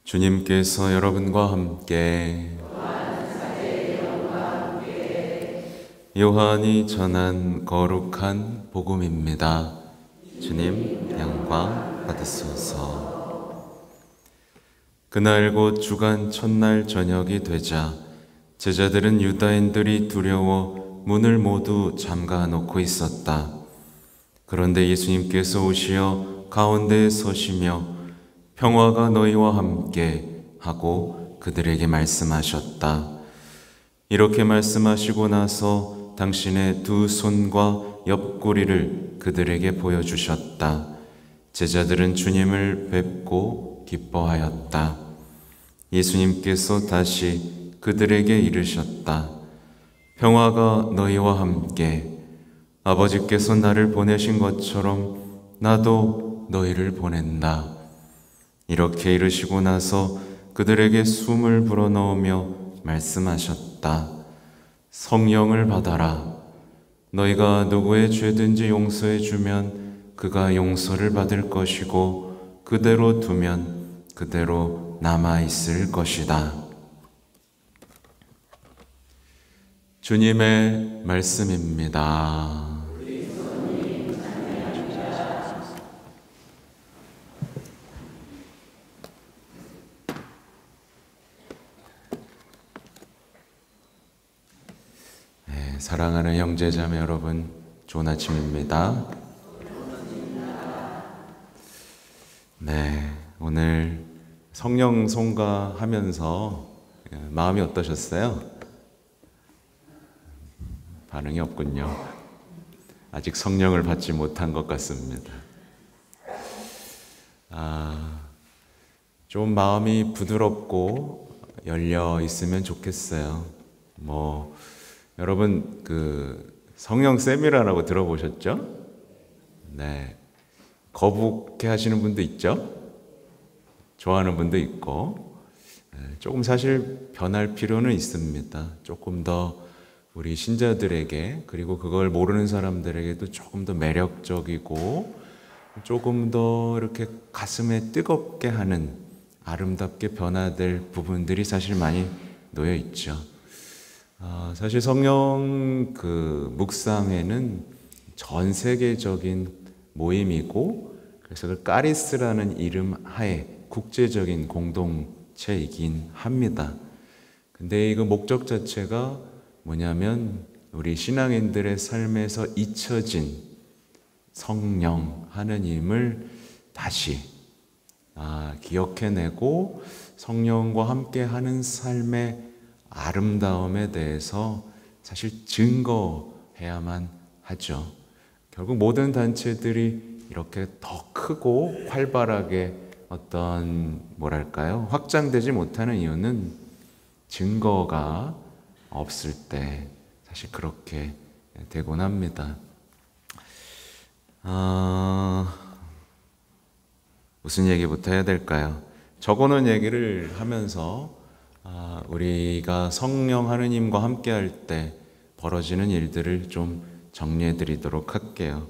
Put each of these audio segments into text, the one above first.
주님께서 여러분과 함께 요한이 전한 거룩한 복음입니다. 주님 영광 받으소서. 그날 곧 주간 첫날 저녁이 되자 제자들은 유다인들이 두려워 문을 모두 잠가 놓고 있었다. 그런데 예수님께서 오시어 가운데에 서시며 평화가 너희와 함께 하고 그들에게 말씀하셨다. 이렇게 말씀하시고 나서 당신의 두 손과 옆구리를 그들에게 보여주셨다. 제자들은 주님을 뵙고 기뻐하였다. 예수님께서 다시 그들에게 이르셨다. 평화가 너희와 함께. 아버지께서 나를 보내신 것처럼 나도 너희를 보낸다. 이렇게 이르시고 나서 그들에게 숨을 불어넣으며 말씀하셨다. 성령을 받아라. 너희가 누구의 죄든지 용서해 주면 그가 용서를 받을 것이고 그대로 두면 그대로 남아 있을 것이다. 주님의 말씀입니다. 사랑하는 형제자매 여러분, 좋은 아침입니다. 네, 오늘 성령 송가하면서 마음이 어떠셨어요? 반응이 없군요. 아직 성령을 받지 못한 것 같습니다. 좀 마음이 부드럽고 열려 있으면 좋겠어요. 여러분 성령 세미나라고 들어보셨죠? 네, 거북해 하시는 분도 있죠? 좋아하는 분도 있고, 조금 사실 변할 필요는 있습니다. 조금 더 우리 신자들에게, 그리고 그걸 모르는 사람들에게도 조금 더 매력적이고 조금 더 이렇게 가슴에 뜨겁게 하는, 아름답게 변화될 부분들이 사실 많이 놓여 있죠. 사실 성령 묵상회는 전 세계적인 모임이고, 그래서 그 까리스라는 이름 하에 국제적인 공동체이긴 합니다. 근데 이 목적 자체가 뭐냐면 우리 신앙인들의 삶에서 잊혀진 성령 하느님을 다시 기억해내고 성령과 함께 하는 삶의 아름다움에 대해서 사실 증거해야만 하죠. 결국 모든 단체들이 이렇게 더 크고 활발하게 확장되지 못하는 이유는 증거가 없을 때 사실 그렇게 되곤 합니다. 무슨 얘기부터 해야 될까요? 적어놓은 얘기를 하면서 우리가 성령 하느님과 함께 할 때 벌어지는 일들을 좀 정리해 드리도록 할게요.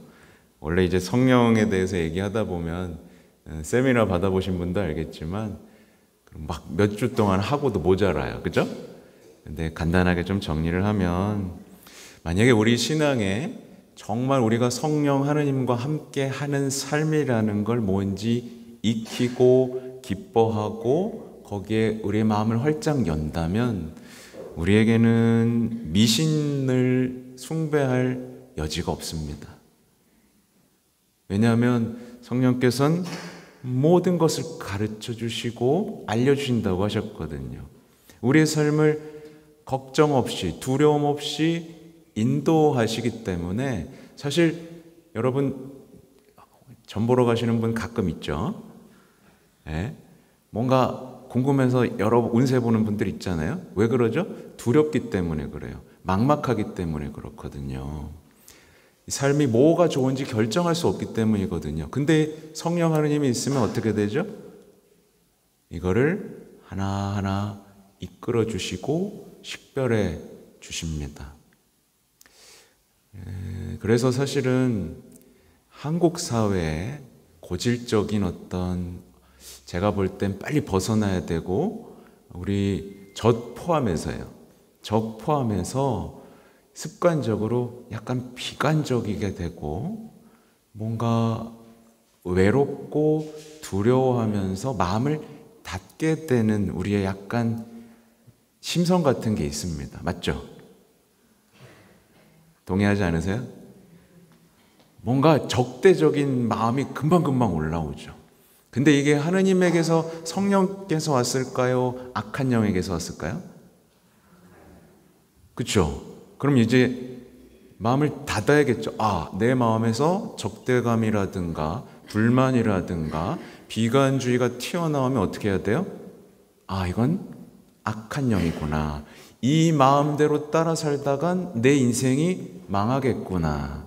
원래 이제 성령에 대해서 얘기하다 보면 세미나 받아보신 분도 알겠지만 막 몇 주 동안 하고도 모자라요. 그죠? 근데 간단하게 좀 정리를 하면, 만약에 우리 신앙에 정말 우리가 성령 하느님과 함께 하는 삶이라는 걸 뭔지 익히고 기뻐하고 거기에 우리의 마음을 활짝 연다면 우리에게는 미신을 숭배할 여지가 없습니다. 왜냐하면 성령께서는 모든 것을 가르쳐 주시고 알려주신다고 하셨거든요. 우리의 삶을 걱정 없이 두려움 없이 인도하시기 때문에, 사실 여러분 전 보러 가시는 분 가끔 있죠? 네? 뭔가 궁금해서 여러 운세 보는 분들 있잖아요. 왜 그러죠? 두렵기 때문에 그래요. 막막하기 때문에 그렇거든요. 삶이 뭐가 좋은지 결정할 수 없기 때문이거든요. 근데 성령 하느님이 있으면 어떻게 되죠? 이거를 하나하나 이끌어 주시고 식별해 주십니다. 그래서 사실은 한국 사회의 고질적인 어떤 제가 볼 땐 빨리 벗어나야 되고, 우리 저 포함해서요. 저 포함해서 습관적으로 약간 비관적이게 되고 뭔가 외롭고 두려워하면서 마음을 닫게 되는 우리의 약간 심성 같은 게 있습니다. 맞죠? 동의하지 않으세요? 뭔가 적대적인 마음이 금방금방 올라오죠. 근데 이게 하느님에게서 성령께서 왔을까요? 악한 영에게서 왔을까요? 그렇죠? 그럼 이제 마음을 닫아야겠죠. 내 마음에서 적대감이라든가 불만이라든가 비관주의가 튀어나오면 어떻게 해야 돼요? 이건 악한 영이구나. 이 마음대로 따라 살다간 내 인생이 망하겠구나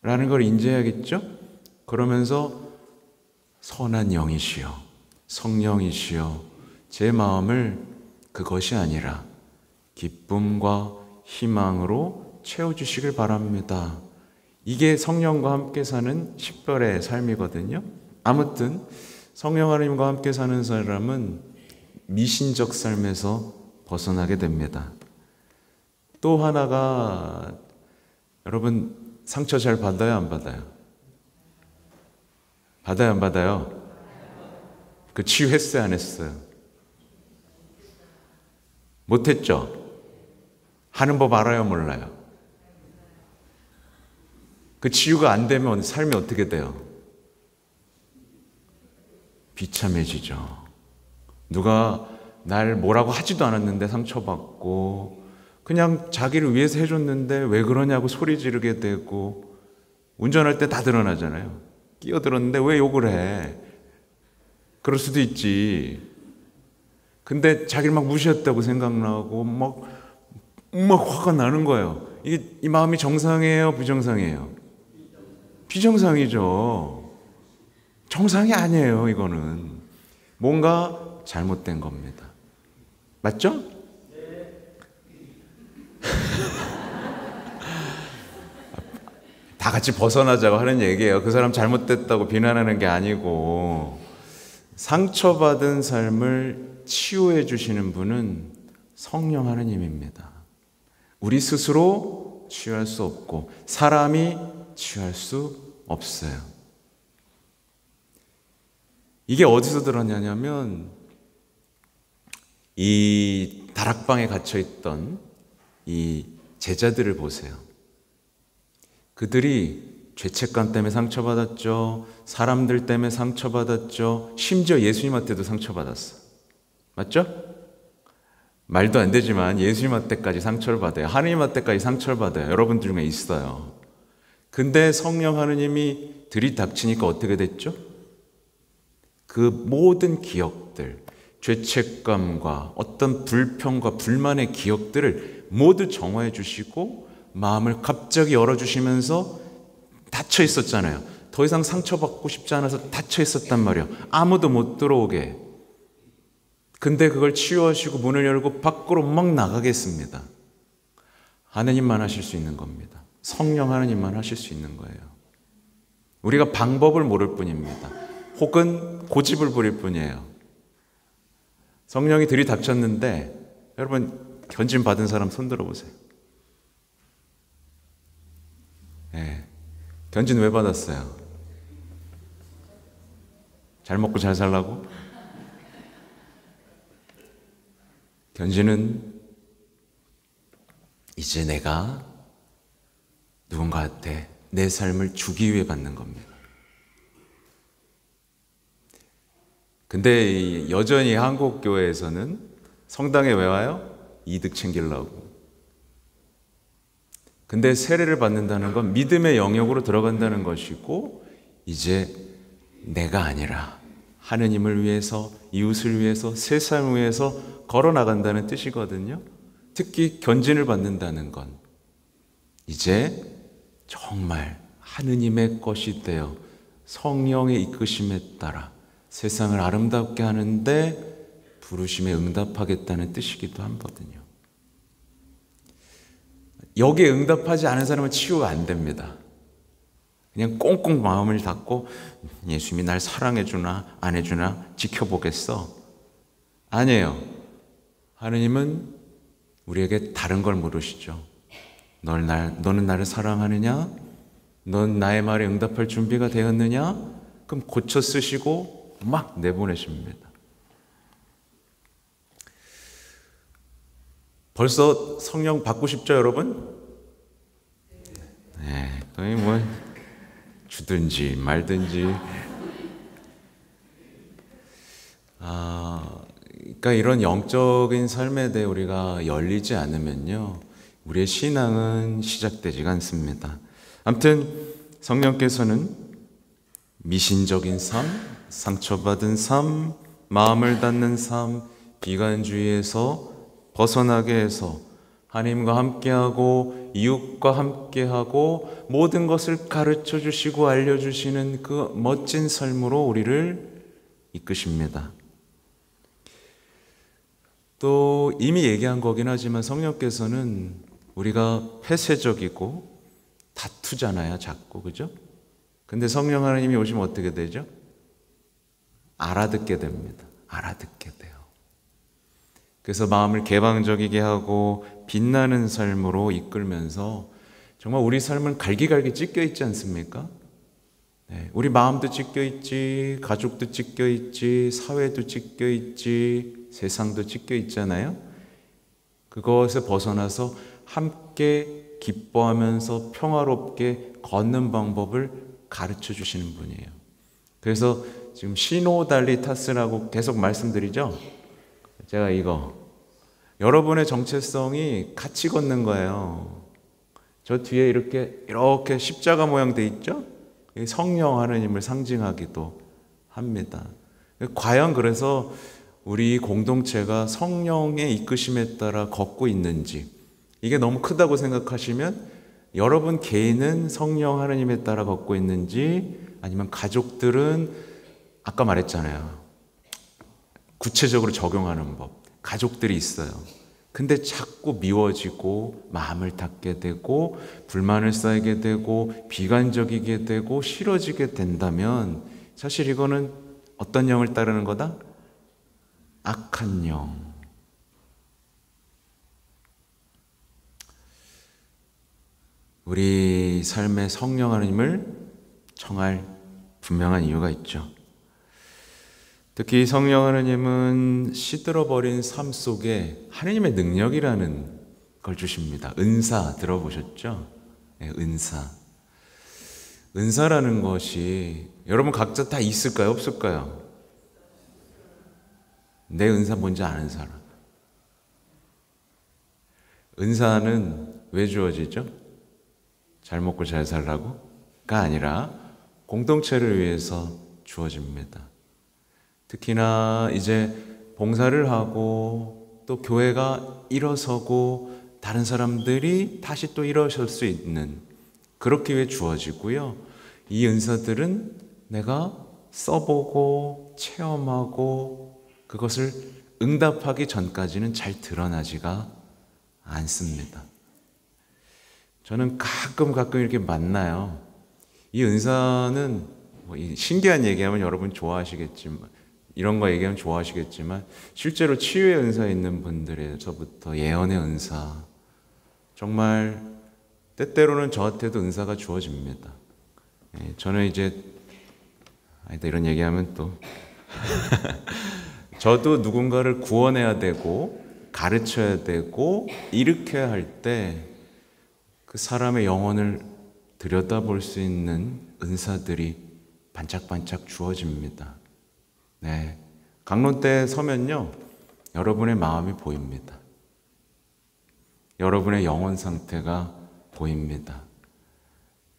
라는 걸 인지해야겠죠? 그러면서 선한 영이시여, 성령이시여, 제 마음을 그것이 아니라 기쁨과 희망으로 채워주시길 바랍니다. 이게 성령과 함께 사는 식별의 삶이거든요. 아무튼 성령 하나님과 함께 사는 사람은 미신적 삶에서 벗어나게 됩니다. 또 하나가, 여러분 상처 잘 받아요, 안 받아요? 받아요, 안 받아요? 그 치유했어요, 안 했어요? 못했죠? 하는 법 알아요, 몰라요? 그 치유가 안 되면 삶이 어떻게 돼요? 비참해지죠. 누가 날 뭐라고 하지도 않았는데 상처받고, 그냥 자기를 위해서 해줬는데 왜 그러냐고 소리 지르게 되고, 운전할 때 다 드러나잖아요. 끼어들었는데 왜 욕을 해? 그럴 수도 있지. 근데 자기를 막 무시했다고 생각나고 막 화가 나는 거예요. 이 마음이 정상이에요, 부정상이에요? 비정상이죠. 정상이 아니에요. 이거는 뭔가 잘못된 겁니다. 맞죠? 다 같이 벗어나자고 하는 얘기예요. 그 사람 잘못됐다고 비난하는 게 아니고, 상처받은 삶을 치유해 주시는 분은 성령 하나님입니다. 우리 스스로 치유할 수 없고 사람이 치유할 수 없어요. 이게 어디서 들었냐면, 이 다락방에 갇혀있던 이 제자들을 보세요. 그들이 죄책감 때문에 상처받았죠. 사람들 때문에 상처받았죠. 심지어 예수님한테도 상처받았어. 맞죠? 말도 안 되지만 예수님한테까지 상처를 받아요. 하느님한테까지 상처를 받아요. 여러분 중에 있어요. 근데 성령 하느님이 들이닥치니까 어떻게 됐죠? 그 모든 기억들, 죄책감과 어떤 불평과 불만의 기억들을 모두 정화해 주시고 마음을 갑자기 열어주시면서 닫혀 있었잖아요. 더 이상 상처받고 싶지 않아서 닫혀 있었단 말이에요. 아무도 못 들어오게. 근데 그걸 치유하시고 문을 열고 밖으로 막 나가겠습니다. 하느님만 하실 수 있는 겁니다. 성령 하느님만 하실 수 있는 거예요. 우리가 방법을 모를 뿐입니다. 혹은 고집을 부릴 뿐이에요. 성령이 들이닥쳤는데, 여러분 견진 받은 사람 손 들어보세요. 네. 견진 왜 받았어요? 잘 먹고 잘 살라고? 견진은 이제 내가 누군가한테 내 삶을 주기 위해 받는 겁니다. 근데 여전히 한국 교회에서는 성당에 왜 와요? 이득 챙기려고. 근데 세례를 받는다는 건 믿음의 영역으로 들어간다는 것이고, 이제 내가 아니라 하느님을 위해서, 이웃을 위해서, 세상을 위해서 걸어나간다는 뜻이거든요. 특히 견진을 받는다는 건 이제 정말 하느님의 것이 되어 성령의 이끄심에 따라 세상을 아름답게 하는데 부르심에 응답하겠다는 뜻이기도 하거든요. 여기에 응답하지 않은 사람은 치유가 안 됩니다. 그냥 꽁꽁 마음을 닫고 예수님이 날 사랑해 주나 안 해주나 지켜보겠어. 아니에요. 하느님은 우리에게 다른 걸 물으시죠. 너는 나를 사랑하느냐? 넌 나의 말에 응답할 준비가 되었느냐? 그럼 고쳐 쓰시고 막 내보내십니다. 벌써 성령 받고 싶죠, 여러분? 네, 거의 뭐 주든지 말든지. 그러니까 이런 영적인 삶에 대해 우리가 열리지 않으면요, 우리의 신앙은 시작되지가 않습니다. 아무튼 성령께서는 미신적인 삶, 상처받은 삶, 마음을 닫는 삶, 비관주의에서 벗어나게 해서 하나님과 함께하고 이웃과 함께하고 모든 것을 가르쳐 주시고 알려주시는 그 멋진 삶으로 우리를 이끄십니다. 또 이미 얘기한 거긴 하지만 성령께서는 우리가 폐쇄적이고 다투잖아요, 자꾸. 그죠? 근데 성령 하나님이 오시면 어떻게 되죠? 알아듣게 됩니다. 알아듣게 돼요. 그래서 마음을 개방적이게 하고 빛나는 삶으로 이끌면서 정말 우리 삶은 갈기갈기 찢겨 있지 않습니까? 네, 우리 마음도 찢겨 있지, 가족도 찢겨 있지, 사회도 찢겨 있지, 세상도 찢겨 있잖아요. 그것에 벗어나서 함께 기뻐하면서 평화롭게 걷는 방법을 가르쳐 주시는 분이에요. 그래서 지금 시노달리타스라고 계속 말씀드리죠. 제가 이거 여러분의 정체성이 같이 걷는 거예요. 저 뒤에 이렇게 십자가 모양 돼 있죠? 성령 하나님을 상징하기도 합니다. 과연 그래서 우리 공동체가 성령의 이끄심에 따라 걷고 있는지, 이게 너무 크다고 생각하시면 여러분 개인은 성령 하나님에 따라 걷고 있는지, 아니면 가족들은 아까 말했잖아요, 구체적으로 적용하는 법, 가족들이 있어요. 근데 자꾸 미워지고 마음을 닫게 되고 불만을 쌓이게 되고 비관적이게 되고 싫어지게 된다면 사실 이거는 어떤 영을 따르는 거다? 악한 영. 우리 삶의 성령 하나님을 청할 분명한 이유가 있죠. 특히 성령 하나님은 시들어버린 삶 속에 하나님의 능력이라는 걸 주십니다. 은사 들어보셨죠? 네, 은사. 은사라는 것이 여러분 각자 다 있을까요? 없을까요? 내 은사 뭔지 아는 사람. 은사는 왜 주어지죠? 잘 먹고 잘 살라고가 아니라 공동체를 위해서 주어집니다. 특히나 이제 봉사를 하고 또 교회가 일어서고 다른 사람들이 다시 또 일어설 수 있는, 그렇기 위해 주어지고요. 이 은사들은 내가 써보고 체험하고 그것을 응답하기 전까지는 잘 드러나지가 않습니다. 저는 가끔 이렇게 만나요. 이 은사는 뭐 신기한 얘기하면 여러분 좋아하시겠지만, 이런 거 얘기하면 좋아하시겠지만 실제로 치유의 은사 있는 분들에서부터 예언의 은사, 정말 때때로는 저한테도 은사가 주어집니다. 저는 이제 이런 얘기하면 또 저도 누군가를 구원해야 되고 가르쳐야 되고 일으켜야 할 때 그 사람의 영혼을 들여다볼 수 있는 은사들이 반짝반짝 주어집니다. 네, 강론대에 서면요, 여러분의 마음이 보입니다. 여러분의 영혼 상태가 보입니다.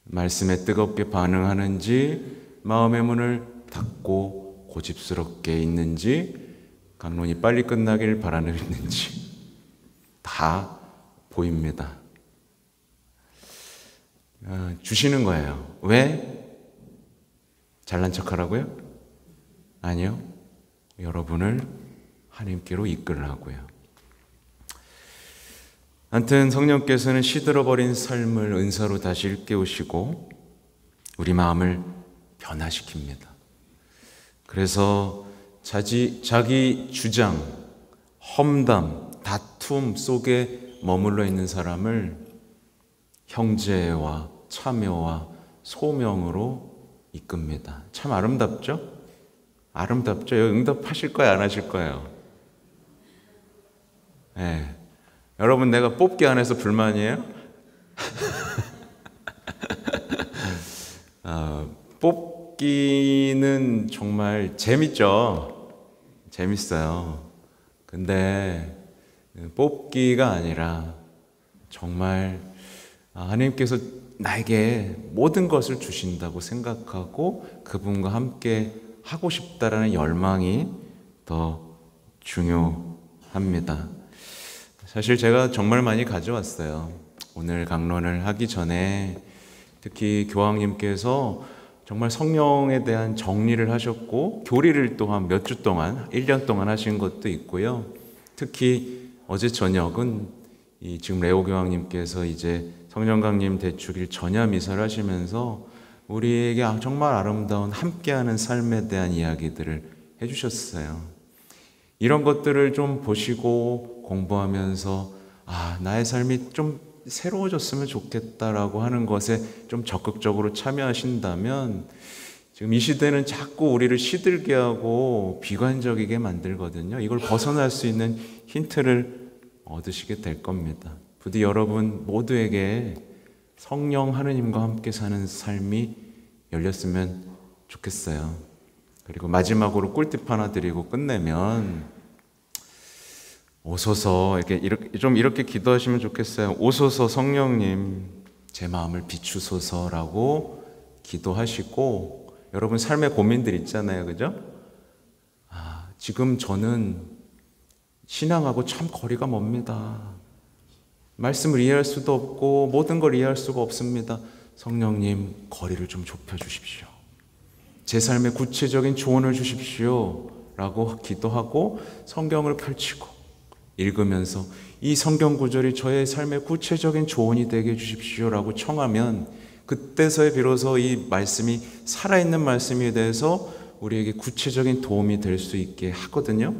말씀에 뜨겁게 반응하는지, 마음의 문을 닫고 고집스럽게 있는지, 강론이 빨리 끝나길 바라는지 다 보입니다. 주시는 거예요. 왜? 잘난 척하라고요? 아니요. 여러분을 하나님께로 이끌라고요. 아무튼 성령께서는 시들어버린 삶을 은사로 다시 일깨우시고 우리 마음을 변화시킵니다. 그래서 자기 주장, 험담, 다툼 속에 머물러 있는 사람을 형제와 참여와 소명으로 이끕니다. 참 아름답죠? 아름답죠? 응답하실 거예요? 안 하실 거예요? 네. 여러분, 내가 뽑기 안 해서 불만이에요? 뽑기는 정말 재밌죠? 재밌어요. 근데 뽑기가 아니라 정말 하나님께서 나에게 모든 것을 주신다고 생각하고 그분과 함께 하고 싶다라는 열망이 더 중요합니다. 사실 제가 정말 많이 가져왔어요. 오늘 강론을 하기 전에 특히 교황님께서 정말 성령에 대한 정리를 하셨고 교리를 또한 몇 주 동안, 1년 동안 하신 것도 있고요. 특히 어제 저녁은 지금 레오 교황님께서 이제 성령강림 대축일 전야 미사를 하시면서 우리에게 정말 아름다운 함께하는 삶에 대한 이야기들을 해주셨어요. 이런 것들을 좀 보시고 공부하면서 나의 삶이 좀 새로워졌으면 좋겠다라고 하는 것에 좀 적극적으로 참여하신다면 지금 이 시대는 자꾸 우리를 시들게 하고 비관적이게 만들거든요. 이걸 벗어날 수 있는 힌트를 얻으시게 될 겁니다. 부디 여러분 모두에게 성령 하느님과 함께 사는 삶이 열렸으면 좋겠어요. 그리고 마지막으로 꿀팁 하나 드리고 끝내면 오소서 이렇게 기도하시면 좋겠어요. 오소서 성령님 제 마음을 비추소서라고 기도하시고 여러분 삶의 고민들 있잖아요. 그죠? 지금 저는 신앙하고 참 거리가 멉니다. 말씀을 이해할 수도 없고 모든 걸 이해할 수가 없습니다. 성령님 거리를 좀 좁혀주십시오. 제 삶에 구체적인 조언을 주십시오 라고 기도하고 성경을 펼치고 읽으면서 이 성경 구절이 저의 삶의 구체적인 조언이 되게 해주십시오 라고 청하면 그때서야 비로소 이 말씀이 살아있는 말씀에 대해서 우리에게 구체적인 도움이 될 수 있게 하거든요.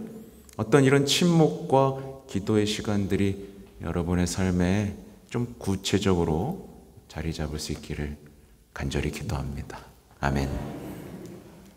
어떤 이런 침묵과 기도의 시간들이 여러분의 삶에 좀 구체적으로 자리 잡을 수 있기를 간절히 기도합니다. 아멘.